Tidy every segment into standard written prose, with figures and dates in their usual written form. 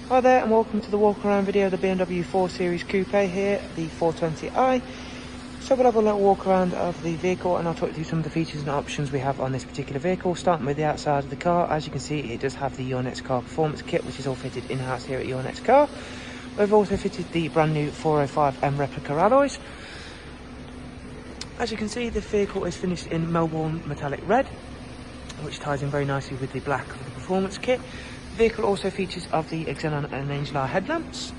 Hi there and welcome to the walk around video of the BMW 4 Series Coupe here, the 420i. So we'll have a little walk around of the vehicle and I'll talk you through some of the features and options we have on this particular vehicle. Starting with the outside of the car, as you can see it does have the Your Next Car Performance Kit, which is all fitted in-house here at Your Next Car. We've also fitted the brand new 405M replica alloys. As you can see, the vehicle is finished in Melbourne metallic red, which ties in very nicely with the black of the performance kit. The vehicle also features of the xenon and angular headlamps.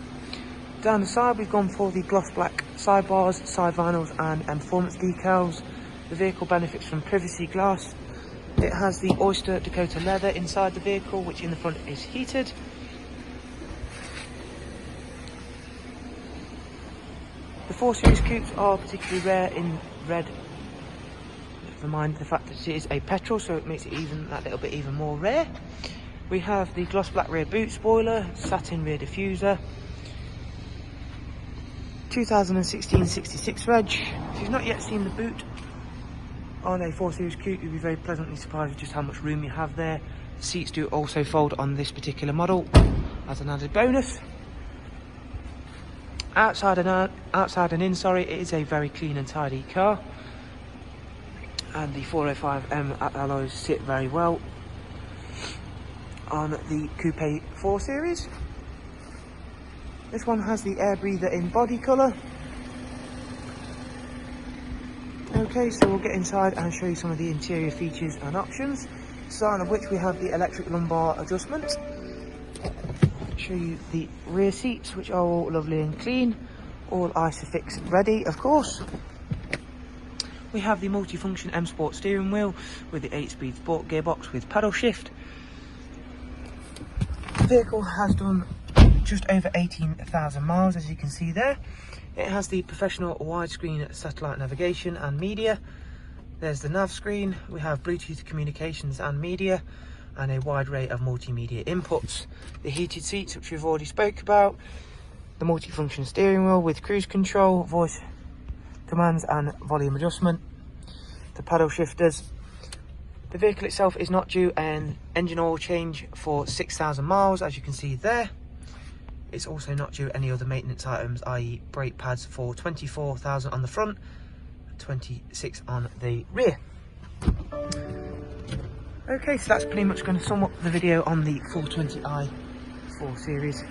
Down the side we've gone for the gloss black sidebars, side vinyls and performance decals. The vehicle benefits from privacy glass. It has the Oyster Dakota leather inside the vehicle, which in the front is heated. The 4 Series Coupes are particularly rare in red. Remind the fact that it is a petrol, so it makes it even that little bit even more rare. We have the gloss black rear boot spoiler, satin rear diffuser, 2016 66Rhx. If you've not yet seen the boot on a 4 Series Coupe, you'll be very pleasantly surprised with just how much room you have there. The seats do also fold on this particular model as an added bonus. Outside and in, it is a very clean and tidy car. And the 405M alloys sit very well on the Coupe 4 Series. This one has the air breather in body colour. Okay, so we'll get inside and show you some of the interior features and options. Starting of which we have the electric lumbar adjustment. Show you the rear seats, which are all lovely and clean, all Isofix ready of course. We have the multifunction M Sport steering wheel with the 8-speed sport gearbox with paddle shift. The vehicle has done just over 18,000 miles, as you can see there. It has the professional widescreen satellite navigation and media. There's the nav screen. We have Bluetooth communications and media, and a wide array of multimedia inputs. The heated seats, which we've already spoke about. The multifunction steering wheel with cruise control, voice commands and volume adjustment. The paddle shifters. The vehicle itself is not due an engine oil change for 6,000 miles, as you can see there. It's also not due any other maintenance items, i.e. brake pads, for 24,000 on the front, 26 on the rear. Okay, so that's pretty much going to sum up the video on the 420i 4 Series.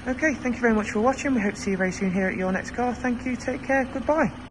Okay, thank you very much for watching. We hope to see you very soon here at Your Next Car. Thank you, take care, goodbye.